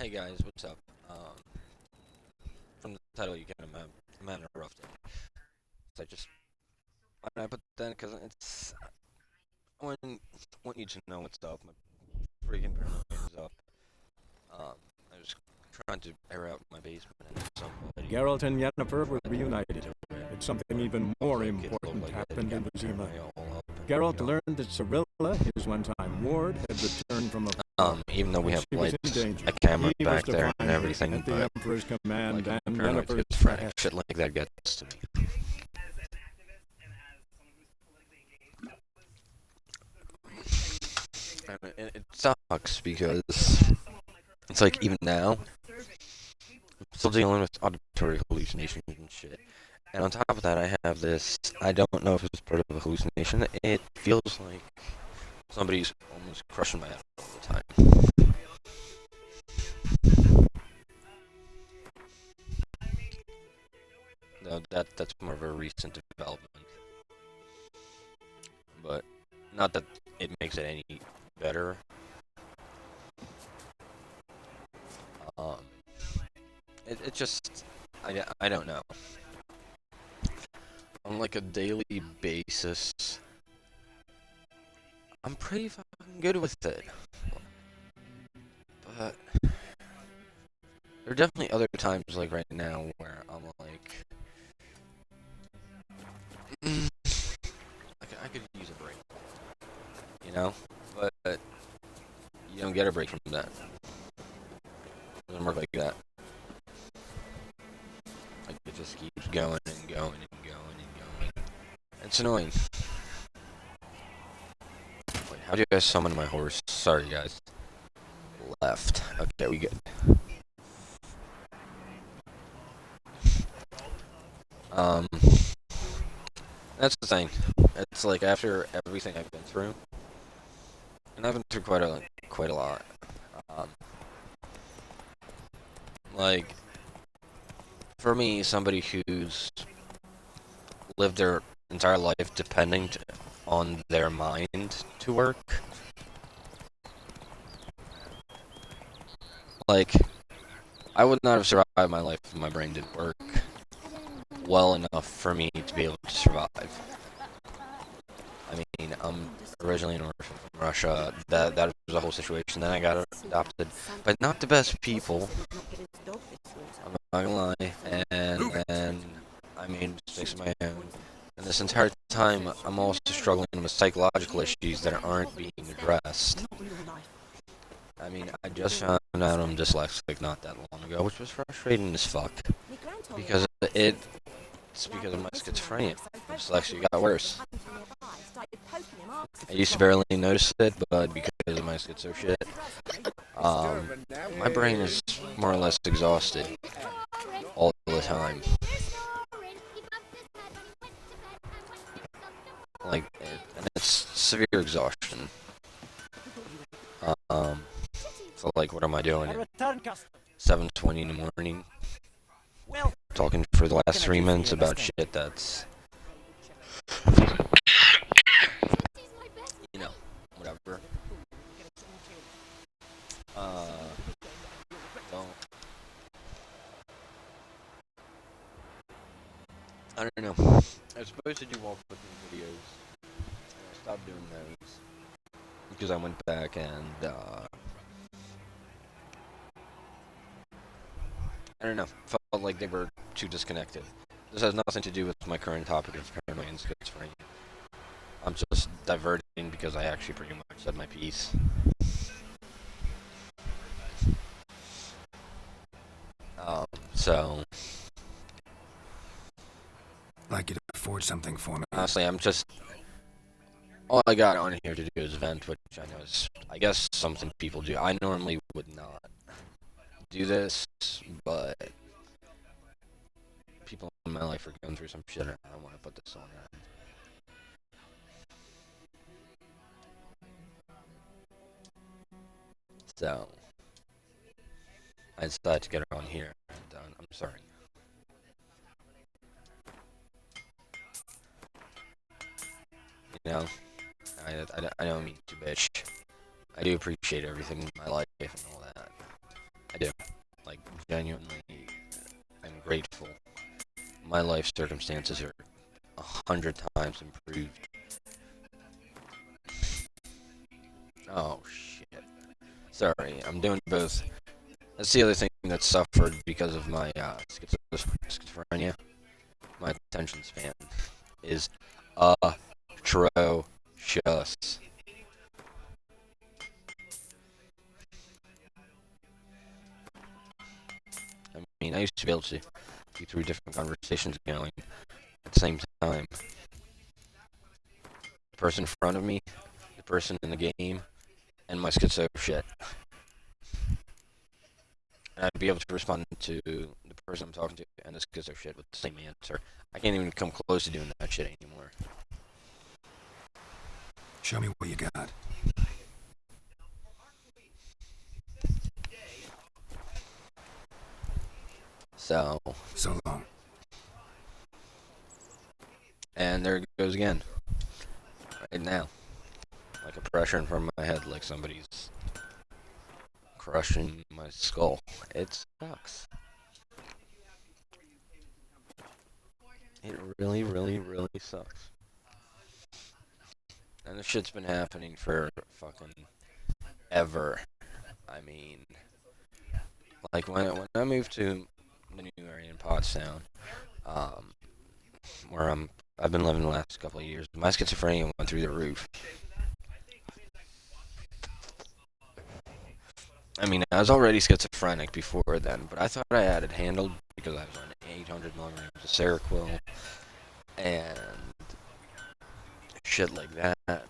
Hey guys, what's up? From the title, you can imagine I'm having a rough day. So I put that because I want you to know what's up. My freaking paranoia is up. I was trying to air out my basement and somebody Geralt and Yennefer were reunited. to it. But something even more Kids look important like happened in Uzima. paranoia all up and, Geralt learned that Cirilla, his one-time ward, had returned from a even though we have she was lights, in danger. a camera He was back to there find and her everything, at the but Emperor's command like and paranoid Yennefer's schizophrenic behest. shit like that gets to me. And it sucks because it's like even now, I'm still dealing with auditory hallucinations and shit. And on top of that, I have this. I don't know if it's part of a hallucination. It feels like somebody's almost crushing my head all the time. No, that's more of a recent development, but not that it makes it any better. Um, it just I don't know. On like a daily basis, I'm pretty fucking good with it. But there are definitely other times, like right now, where I'm like, I could use a break, you know? But you don't get a break from that. It doesn't work like that. Like, it just keeps going and going and going and going. It's annoying. Wait, how do you guys summon my horse? Sorry, guys. Left. Okay, we good. Um, that's the thing. It's like after everything I've been through, and I've been through quite a lot. Um, like for me, somebody who's lived their entire life depending on their mind to work, like I would not have survived my life if my brain didn't work well enough for me to be able to survive. I mean, I'm originally an orphan from Russia. That was a whole situation. Then I got adopted, but not the best people. I'm not gonna lie, and I made mistakes of my own. And this entire time, I'm also struggling with psychological issues that aren't being addressed. I mean, I just found out I'm dyslexic not that long ago, which was frustrating as fuck. Because it's because of my schizophrenia. Dyslexia got worse. I used to barely notice it, but because of my schizo shit, my brain is more or less exhausted all the time. Like, and it's severe exhaustion. So like, what am I doing at 7:20 in the morning? Talking for the last 3 minutes about shit that's, you know, whatever. Don't. I don't know. I was supposed to do walk-with videos. I stopped doing those because I went back and I don't know. Felt like they were too disconnected. This has nothing to do with my current topic of paranoia and schizophrenia. I'm just diverting because I actually pretty much said my piece. So I'd like you to forge something for me. honestly, all I got on here to do is vent, which I know is, I guess, something people do. I normally would not do this, but people in my life are going through some shit, and I want to put this on there. So I decided to get it on here, and I'm sorry. You know, I don't mean to bitch. I do appreciate everything in my life and all that. I do. genuinely am grateful. My life circumstances are 100 times improved. Oh shit. Sorry, I'm doing both. That's the other thing that suffered because of my schizophrenia. My attention span is atrocious. I mean, I used to be able to keep through different conversations going at the same time. The person in front of me, the person in the game, and my schizo shit. And I'd be able to respond to the person I'm talking to and the schizo shit with the same answer. I can't even come close to doing that shit anymore. Show me what you got. So long. And there it goes again. Right now. Like a pressure in front of my head, like somebody's crushing my skull. It sucks. It really, really, really sucks. And this shit's been happening for fucking ever. I mean, like when I moved to the new area in Pottstown, where I've been living the last couple of years, my schizophrenia went through the roof. I mean, I was already schizophrenic before then, but I thought I had it handled because I was on 800 milligrams of Seroquel and shit like that.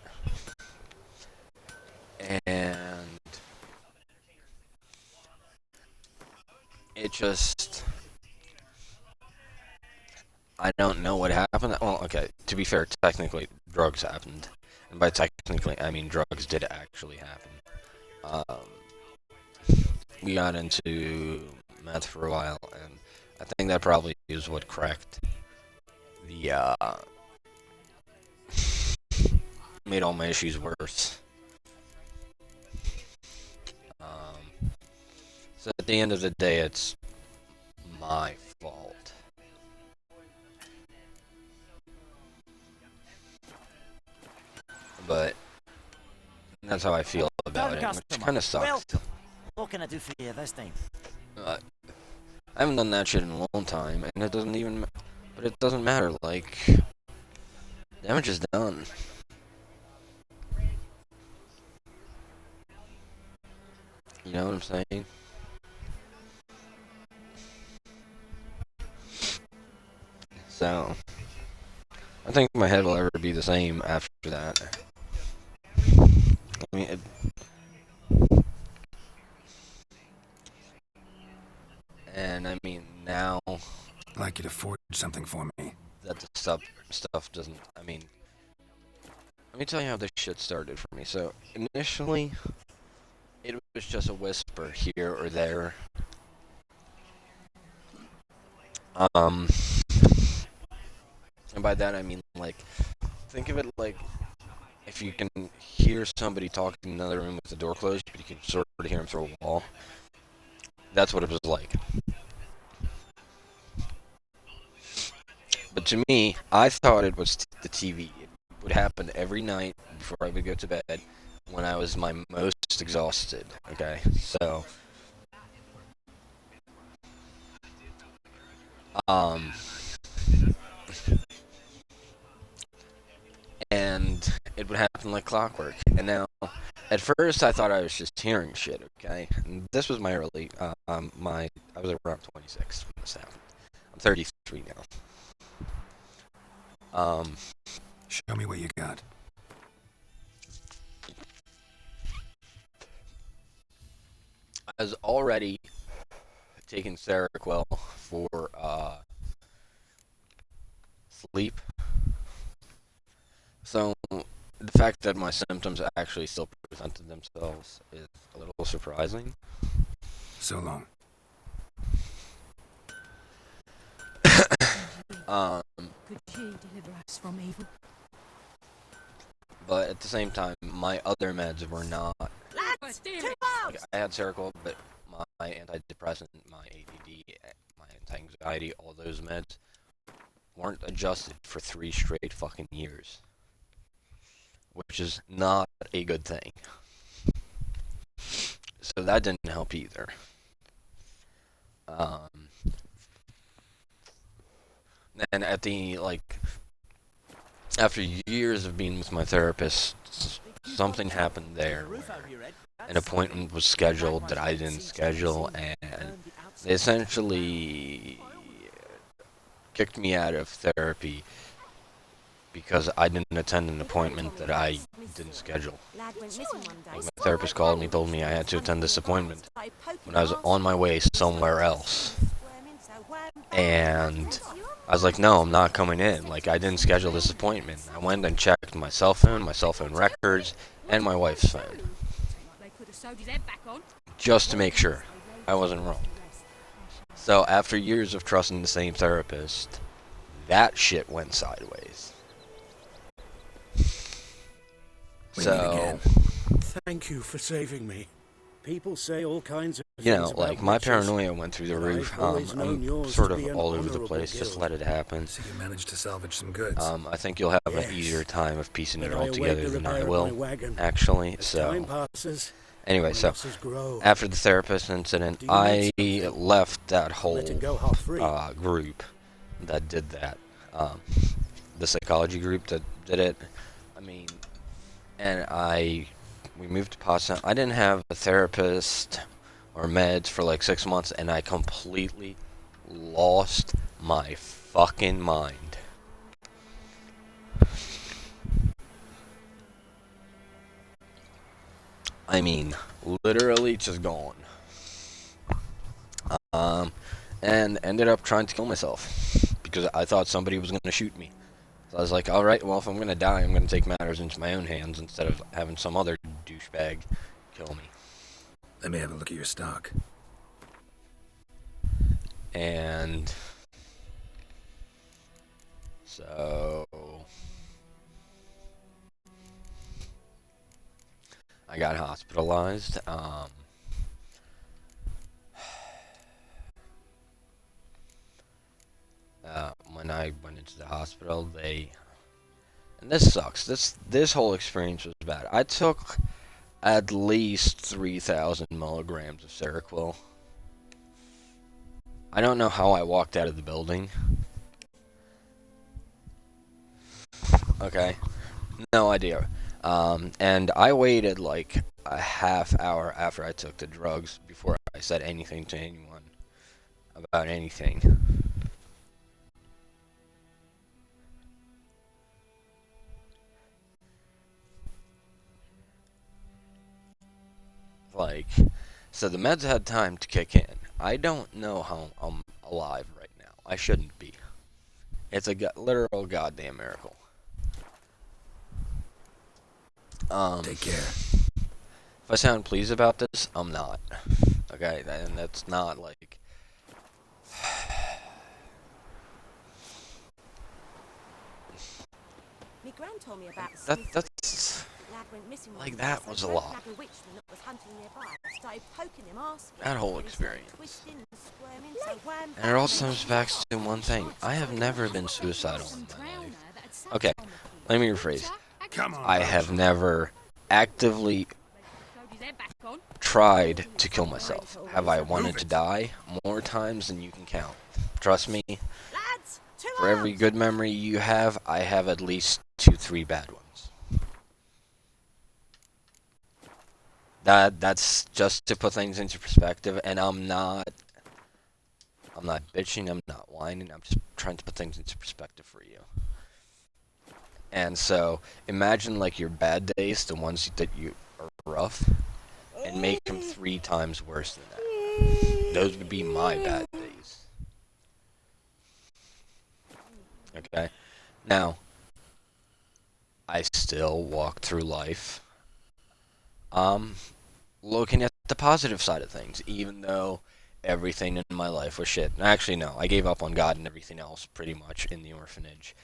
And it just, I don't know what happened. Well, okay, to be fair, technically drugs happened. And by technically, I mean drugs did actually happen. We got into meth for a while, and I think that probably is what cracked the, made all my issues worse. So at the end of the day, it's my fault. But that's how I feel about it, which kind of sucks. What can I do for you this time? I haven't done that shit in a long time, and it doesn't even, but it doesn't matter, like, damage is done. You know what I'm saying? So, I think my head will ever be the same after that. I mean, and I mean, now I'd like you to forge something for me. that the stuff doesn't, I mean, let me tell you how this shit started for me. So, initially, it was just a whisper here or there. And by that I mean, like, think of it like if you can hear somebody talking in another room with the door closed, but you can sort of hear them through a wall. That's what it was like. But to me, I thought it was the TV. It would happen every night before I would go to bed when I was my most exhausted. Okay, so and it would happen like clockwork. And now, at first, I thought I was just hearing shit. Okay, and this was my early, I was around 26 when this happened. I'm 33 now. Show me what you got. I was already taking Seroquel for sleep. So the fact that my symptoms actually still presented themselves is a little surprising. So long. Could you deliver us from evil? But at the same time, my other meds were not. Lads, too Like, miles! I had Seroquel, but my my antidepressant, my ADD, my anti-anxiety, all those meds weren't adjusted for 3 straight fucking years. Which is not a good thing. So that didn't help either. And at the, after years of being with my therapist, something happened there where an appointment was scheduled that I didn't schedule, and they essentially kicked me out of therapy because I didn't attend an appointment that I didn't schedule. Like, my therapist called me, told me I had to attend this appointment when I was on my way somewhere else. And I was like, no, I'm not coming in. Like, I didn't schedule this appointment. I went and checked my cell phone records, and my wife's phone. Just to make sure I wasn't wrong. So after years of trusting the same therapist, that shit went sideways. So, thank you for saving me. People say all kinds of you know, things about like, my witches, paranoia went through the but roof. I've always known I'm yours sort to of be an all over the honorable place. Just guild. let it happen. So you managed to salvage some goods. I think you'll have Yes. an easier time of piecing it But I all await together the than I repair of will, my wagon. actually. As So, time passes, anyway, my so losses grow. after the therapist incident, Do you I need something? left that whole Letting go half-free. group that did that. The psychology group that did it. I mean, and we moved to Potsdam. I didn't have a therapist or meds for like 6 months, and I completely lost my fucking mind. I mean, literally just gone. And ended up trying to kill myself because I thought somebody was going to shoot me. So I was like, alright, well, if I'm going to die, I'm going to take matters into my own hands instead of having some other douchebag kill me. Let me have a look at your stock. And so I got hospitalized. When I went into the hospital, and this sucks. This whole experience was bad. I took at least 3,000 milligrams of Seroquel. I don't know how I walked out of the building. Okay, no idea. And I waited like a half hour after I took the drugs before I said anything to anyone about anything. Like, so the meds had time to kick in. I don't know how I'm alive right now. I shouldn't be. It's a literal goddamn miracle. Take care. If I sound pleased about this, I'm not. Okay, and that's not like... My gran told me about the That's... lad went missing one like, day, that so was a Greg lot. nabbed a witchman that was hunting nearby. Started poking him, asking. That whole And he started experience. twisting and squirming, so wham, And it all bam, comes back to one thing. I have never been suicidal in my life. Okay, let me rephrase. Come on. I have never actively tried to kill myself. Have I wanted to die? More times than you can count. Trust me, lads, two for every arms. good memory you have, I have at least 2-3 bad ones. That's just to put things into perspective, and I'm not bitching, I'm not whining, I'm just trying to put things into perspective for you. And so, imagine like your bad days, the ones that you are rough, and make them 3 times worse than that. Those would be my bad days. Okay? Now, I still walk through life, looking at the positive side of things, even though everything in my life was shit. Actually, no, I gave up on God and everything else pretty much in the orphanage.